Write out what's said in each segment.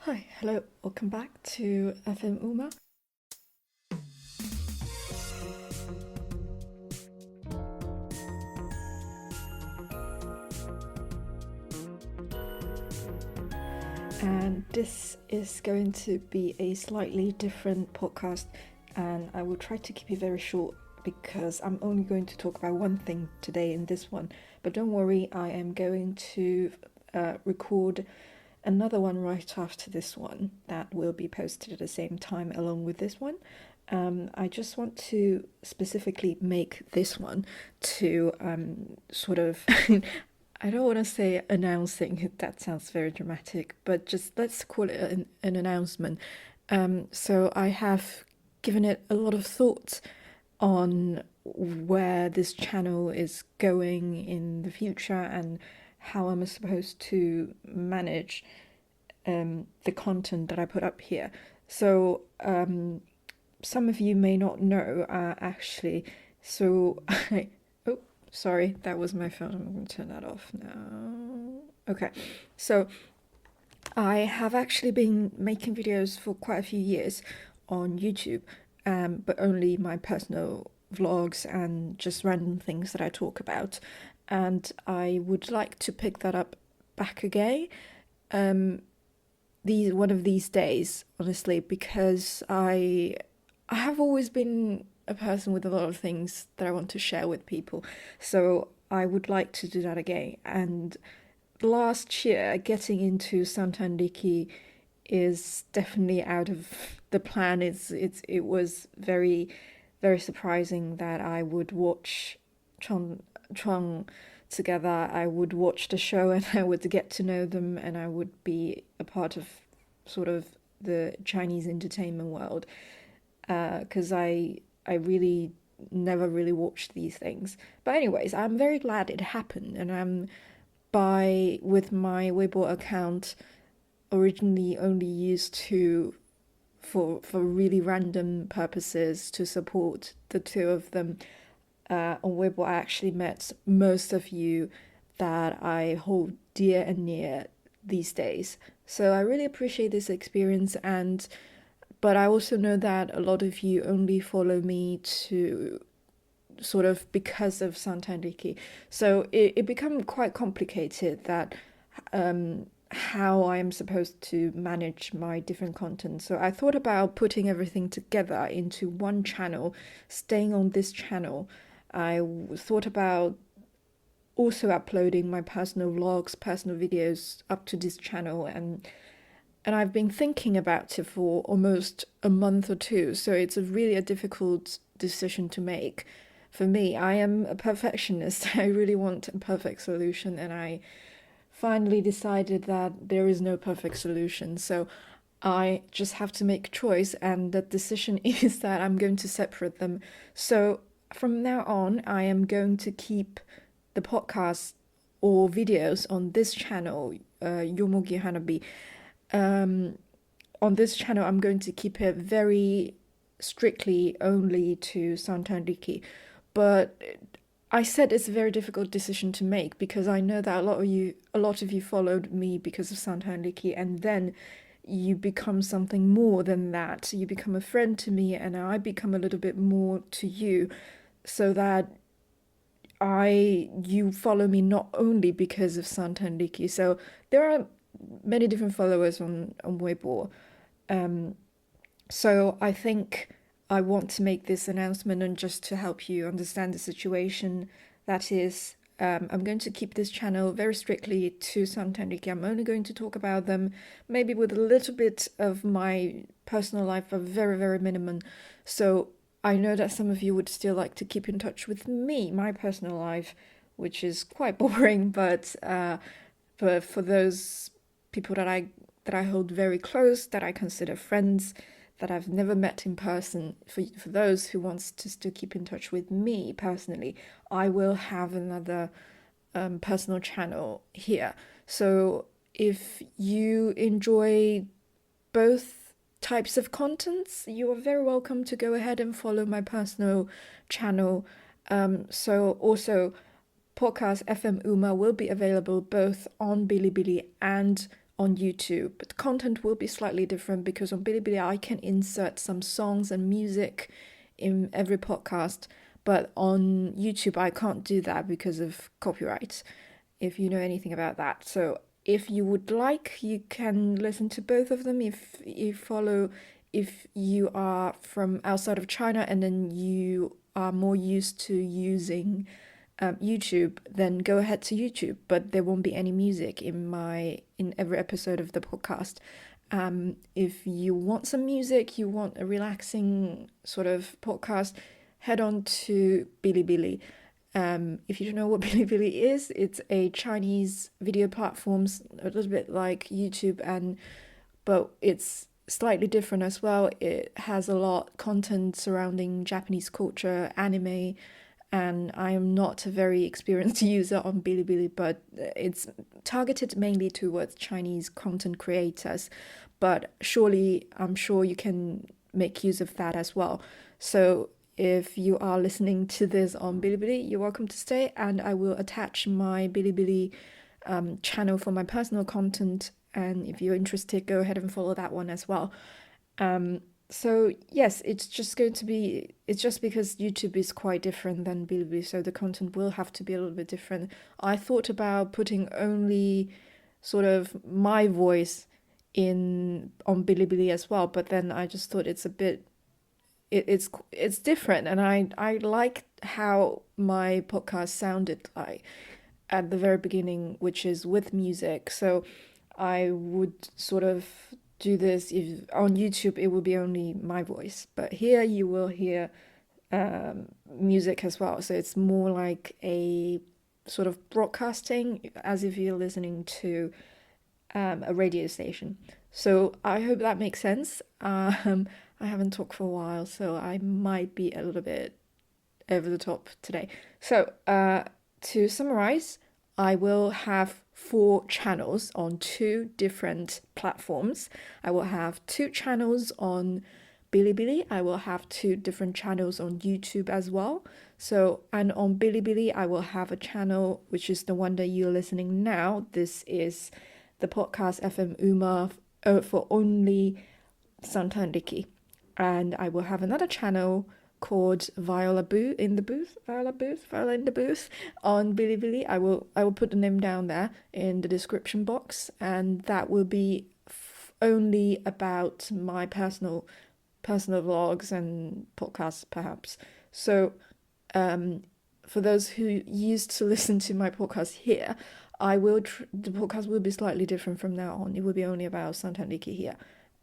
Hi, hello, welcome back to FM Uma. And this is going to be a slightly different podcast, and I will try to keep it very short because I'm only going to talk about one thing today in this one. But don't worry, I am going to record another one right after this one that will be posted at the same time along with this one. I just want to specifically make this one to sort of I don't want to say announcing, that sounds very dramatic, but just let's call it an announcement. So I have given it a lot of thought on where this channel is going in the future and how I'm supposed to manage the content that I put up here. So some of you may not know actually. So oh, sorry, that was my phone. I'm going to turn that off now. Okay, so I have actually been making videos for quite a few years on YouTube, but only my personal vlogs and just random things that I talk about. And I would like to pick that up back again one of these days, honestly, because I have always been a person with a lot of things that I want to share with people. So I would like to do that again. And last year, getting into Santanriki is definitely out of the plan. It was very, very surprising that I would watch Chuang together. I would watch the show and I would get to know them, and I would be a part of sort of the Chinese entertainment world, because I really never really watched these things. But anyways, I'm very glad it happened, and I'm with my Weibo account originally only used to for really random purposes to support the two of them. On Weibo, I actually met most of you that I hold dear and near these days. So I really appreciate this experience, but I also know that a lot of you only follow me to sort of because of Santanriki. So it became quite complicated that how I am supposed to manage my different content. So I thought about putting everything together into one channel, staying on this channel. I thought about also uploading my personal vlogs, personal videos up to this channel, and I've been thinking about it for almost a month or two, so it's really a difficult decision to make. For me, I am a perfectionist. I really want a perfect solution, and I finally decided that there is no perfect solution. So I just have to make a choice, and the decision is that I'm going to separate them. So from now on, I am going to keep the podcast or videos on this channel, Yomogi Hanabi. On this channel, I'm going to keep it very strictly only to Santanriki. But I said it's a very difficult decision to make because I know that a lot of you followed me because of Santanriki, and then you become something more than that. You become a friend to me, and I become a little bit more to you, so that you follow me not only because of Santanriki. So there are many different followers on Weibo. So I think I want to make this announcement, and just to help you understand the situation, that is, I'm going to keep this channel very strictly to Santanriki. I'm only going to talk about them, maybe with a little bit of my personal life, but very, very minimum. So I know that some of you would still like to keep in touch with me, my personal life, which is quite boring, but for those people that I hold very close, that I consider friends, that I've never met in person, for those who wants to still keep in touch with me personally, I will have another personal channel here. So if you enjoy both types of contents, you are very welcome to go ahead and follow my personal channel. So also podcast FM Uma will be available both on Bilibili and on YouTube. But the content will be slightly different because on Bilibili I can insert some songs and music in every podcast, but on YouTube I can't do that because of copyright, if you know anything about that. So if you would like, you can listen to both of them. If you are from outside of China and then you are more used to using YouTube, then go ahead to YouTube. But there won't be any music in every episode of the podcast. If you want some music, you want a relaxing sort of podcast, head on to Bilibili. If you don't know what Bilibili is, it's a Chinese video platform, a little bit like YouTube, but it's slightly different as well. It has a lot of content surrounding Japanese culture, anime, and I am not a very experienced user on Bilibili, but it's targeted mainly towards Chinese content creators. But I'm sure you can make use of that as well. So if you are listening to this on Bilibili, you're welcome to stay, and I will attach my Bilibili channel for my personal content. And if you're interested, go ahead and follow that one as well. So yes, it's just because YouTube is quite different than Bilibili, so the content will have to be a little bit different. I thought about putting only sort of my voice on Bilibili as well, but then I just thought it's a bit it's different, and I like how my podcast sounded like at the very beginning, which is with music. So I would sort of do this. If on YouTube it will be only my voice, but here you will hear music as well, so it's more like a sort of broadcasting, as if you're listening to a radio station. So I hope that makes sense. I haven't talked for a while, so I might be a little bit over the top today. So to summarize, I will have 4 channels on 2 different platforms. I will have 2 channels on Bilibili. I will have 2 different channels on YouTube as well. So, and on Bilibili, I will have a channel, which is the one that you're listening now. This is the podcast FM Uma for only Santan Riki. And I will have another channel called Viola in the booth on Bilibili. I will put the name down there in the description box, and that will be only about my personal vlogs and podcasts, perhaps. So for those who used to listen to my podcast here, the podcast will be slightly different from now on. It will be only about Santaniki here.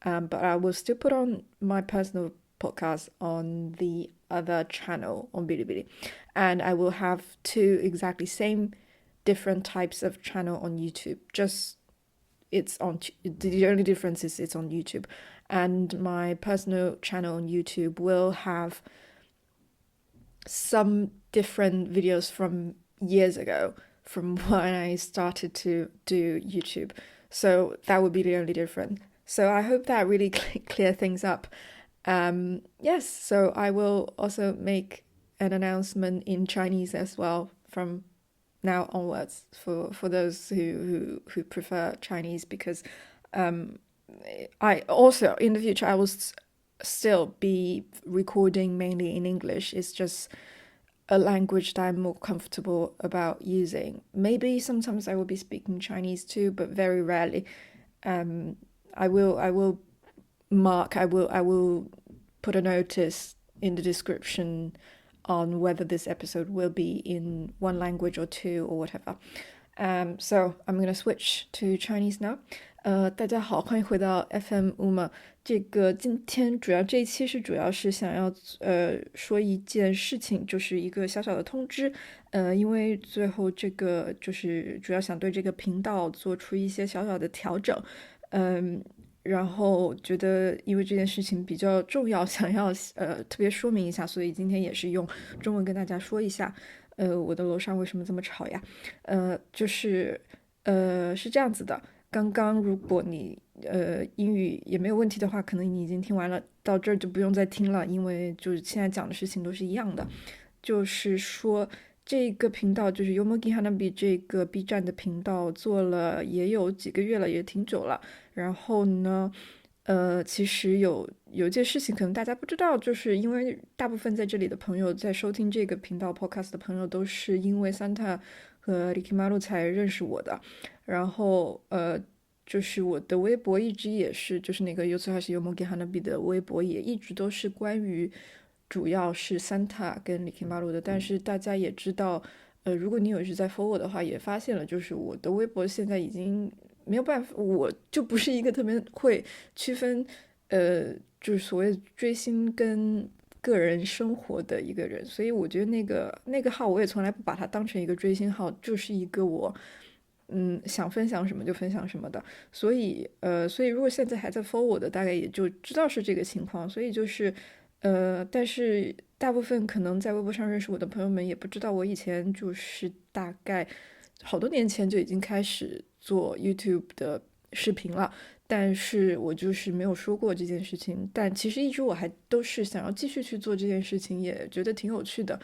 But I will still put on my personal podcast on the other channel on Bilibili. And I will have 2 exactly same different types of channel on YouTube. The only difference is it's on YouTube. And my personal channel on YouTube will have some different videos from years ago, from when I started to do YouTube. So that would be the only difference. So I hope that really clear things up. Yes, so I will also make an announcement in Chinese as well from now onwards for those who prefer Chinese, because I also in the future I will still be recording mainly in English. It's just a language that I'm more comfortable about using. Maybe sometimes I will be speaking Chinese too, but very rarely. I will put a notice in the description on whether this episode will be in one language or 2 or whatever. So I'm gonna switch to Chinese now. 大家好，欢迎回到 FM Uma。这个今天这一期主要是想要说一件事情，就是一个小小的通知。因为最后这个就是主要想对这个频道做出一些小小的调整。然后觉得因为这件事情比较重要，想要特别说明一下，所以今天也是用中文跟大家说一下。我的楼上为什么这么吵呀？是这样子的。刚刚如果你英语也没有问题的话，可能你已经听完了，到这儿就不用再听了，因为就是现在讲的事情都是一样的。就是说这个频道就是 Yomogi Hanabi 这个 B 站的频道做了也有几个月了，也挺久了。然后呢，其实有件事情可能大家不知道，就是因为大部分在这里的朋友在收听这个频道 podcast 的朋友都是因为 Santa 和 Rikimaru 才认识我的。然后就是我的微博一直也是，就是那个 Yotsuhashi Yomogi Hanabi 的微博也一直都是关于主要是 Santa 跟 Rikimaru 的。但是大家也知道，如果你有一直在 follow 我的话，也发现了，就是我的微博现在已经没有办法，我就不是一个特别会区分，就是所谓追星跟个人生活的一个人，所以我觉得那个号我也从来不把它当成一个追星号，就是一个我想分享什么就分享什么的。所以如果现在还在 follow 我的，大概也就知道是这个情况。所以就是但是大部分可能在微博上认识我的朋友们也不知道，我以前就是大概好多年前就已经开始做 YouTube 的视频了，但是我就是没有说过这件事情。但其实一直我还都是想要继续去做这件事情，也觉得挺有趣的。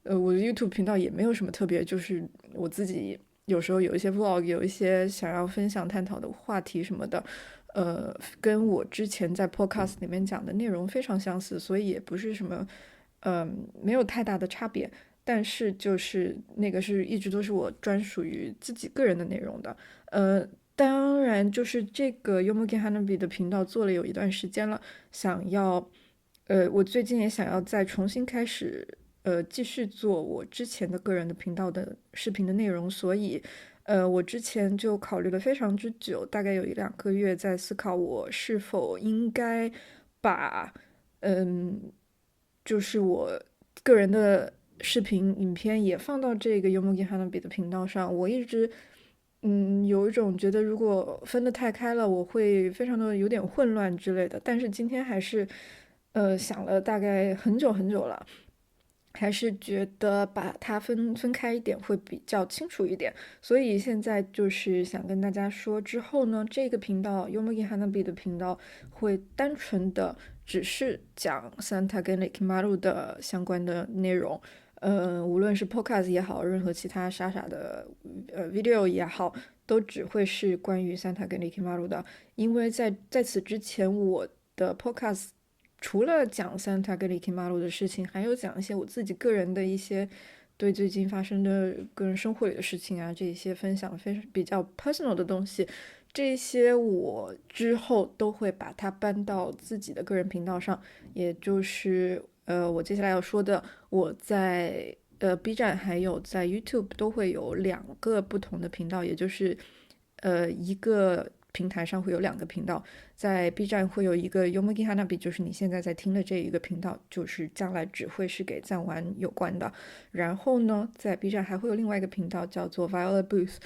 我的 YouTube 频道也没有什么特别，就是我自己有时候有一些 vlog，有一些想要分享探讨的话题什么的，跟我之前在 podcast 里面讲的内容非常相似，所以也不是什么，没有太大的差别。但是就是那个是一直都是我专属于自己个人的内容的，当然就是这个 Yomogi Hanabi 的频道做了有一段时间了，想要，我最近也想要再重新开始，继续做我之前的个人的频道的视频的内容，所以，我之前就考虑了非常之久，大概有一两个月在思考我是否应该把，嗯，就是我个人的视频影片也放到这个 Yomogi Hanabi 的频道上。我一直有一种觉得如果分得太开了，我会非常的有点混乱之类的。但是今天还是想了大概很久很久了，还是觉得把它分开一点会比较清楚一点。所以现在就是想跟大家说，之后呢，这个频道 Yomogi Hanabi 的频道会单纯的只是讲 Santa 跟 Rikimaru 的相关的内容。无论是 podcast 也好，任何其他傻傻的video 也好，都只会是关于 Santa 跟 Rikimaru 的。因为在此之前，我的 podcast 除了讲 Santa 跟 Rikimaru 的事情，还有讲一些我自己个人的一些对最近发生的个人生活里的事情啊，这些分享非常比较 personal 的东西。这些我之后都会把它搬到自己的个人频道上，也就是我接下来要说的，我在B 站还有在 YouTube 都会有两个不同的频道，也就是一个平台上会有两个频道，在 B 站会有一个 Yomogi Hanabi，就是你现在在听的这一个频道，就是将来只会是给赞玩有关的。然后呢，在 B 站还会有另外一个频道叫做 Viola Booth，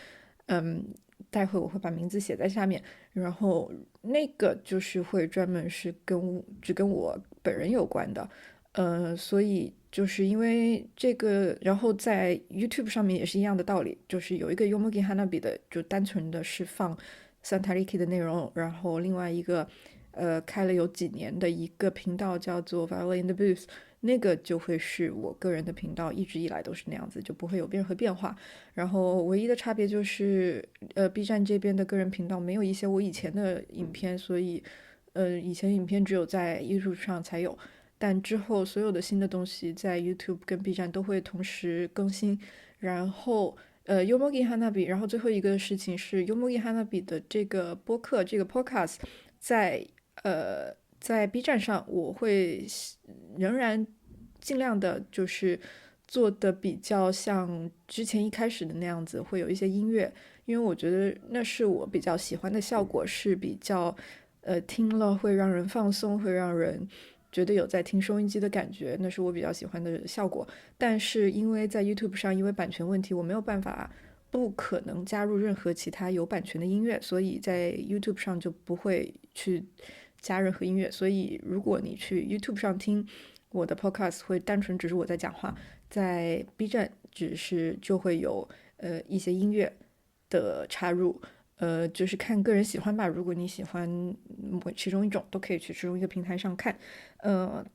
待会我会把名字写在下面。然后那个就是会专门是只跟我本人有关的，所以就是因为这个，然后在 YouTube 上面也是一样的道理，就是有一个 Yomogi Hanabi 的，就单纯的是放 Santa Riki 的内容，然后另外一个开了有几年的一个频道叫做 Viola in the Booth，那个就会是我个人的频道，一直以来都是那样子，就不会有任何变化。然后唯一的差别就是，B 站这边的个人频道没有一些我以前的影片，所以，以前影片只有在 YouTube 上才有，但之后所有的新的东西在 YouTube 跟 B 站都会同时更新。然后，Yomogi Hanabi，然后最后一个事情是 Yomogi Hanabi 的这个播客，这个 podcast，在在 B 站上，我会仍然尽量的，就是做的比较像之前一开始的那样子，会有一些音乐，因为我觉得那是我比较喜欢的效果，是比较听了会让人放松，会让人觉得有在听收音机的感觉，那是我比较喜欢的效果。但是因为在 YouTube 上，因为版权问题，我没有办法。不可能加入任何其他有版权的音乐，所以在 YouTube 上就不会去加任何音乐。所以如果你去 YouTube 上听我的 podcast，会单纯只是我在讲话，在 B 站只是就会有一些音乐的插入，就是看个人喜欢吧。如果你喜欢其中一种，都可以去其中一个平台上看，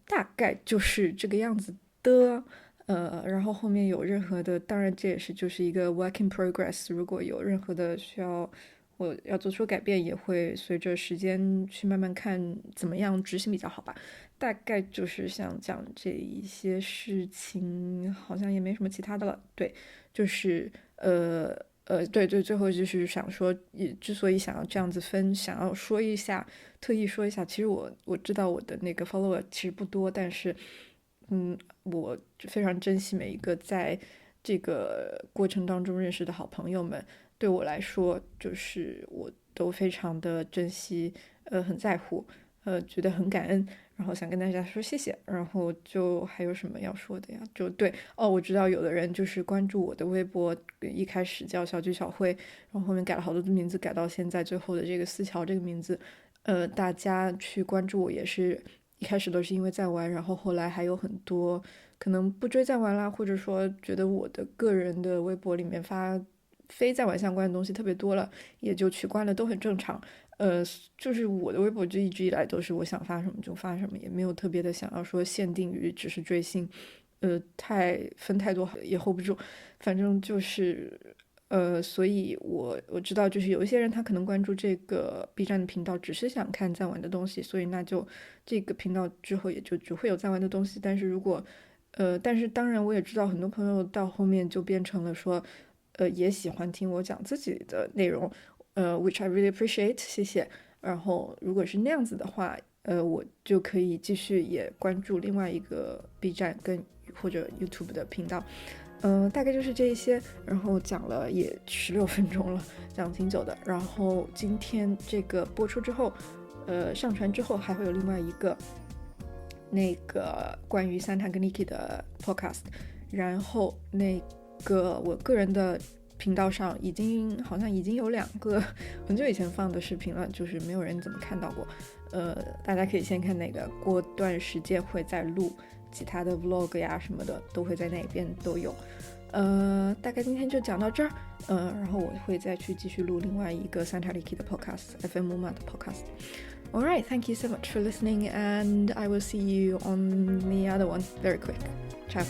大概就是这个样子的。然后后面有任何的，当然这也是就是一个 work in progress，如果有任何的需要我要做出改变，也会随着时间去慢慢看怎么样执行比较好吧。大概就是想讲这一些事情，好像也没什么其他的了。对，就是对对，最后就是想说，也之所以想要这样子分，想要说一下，特意说一下，其实我知道我的那个 follower 其实不多，但是我非常珍惜每一个在这个过程当中认识的好朋友们，对我来说，就是我都非常的珍惜，很在乎，觉得很感恩，然后想跟大家说谢谢。然后就还有什么要说的呀？就对哦，我知道有的人就是关注我的微博，一开始叫小菊小慧，然后后面改了好多的名字，改到现在最后的这个思乔这个名字，大家去关注我也是一开始都是因为在玩，然后后来还有很多可能不追在玩啦，或者说觉得我的个人的微博里面发非在玩相关的东西特别多了，也就取关了，都很正常。就是我的微博就一直以来都是我想发什么就发什么，也没有特别的想要说限定于只是追星，太多也 hold 不住，反正就是所以我知道就是有一些人他可能关注这个 B 站的频道只是想看在玩的东西，所以那就这个频道之后也就只会有在玩的东西。但是如果但是当然我也知道很多朋友到后面就变成了说也喜欢听我讲自己的内容，which I really appreciate， 谢谢。然后如果是那样子的话，我就可以继续也关注另外一个 B 站跟或者 YouTube 的频道。大概就是这一些，然后讲了也16分钟了，讲挺久的。然后今天这个播出之后，上传之后还会有另外一个那个关于Santa跟 Niki 的 podcast， 然后那个我个人的频道上好像已经有2个很久以前放的视频了，就是没有人怎么看到过。大家可以先看那个，过段时间会再录其他的 vlog 呀什么的，都会在那边都有。大概今天就讲到这儿。然后我会再去继续录另外一个 Santa Niki 的 podcast， FM Muma 的 podcast。Alright, thank you so much for listening, and I will see you on the other one very quick. Ciao.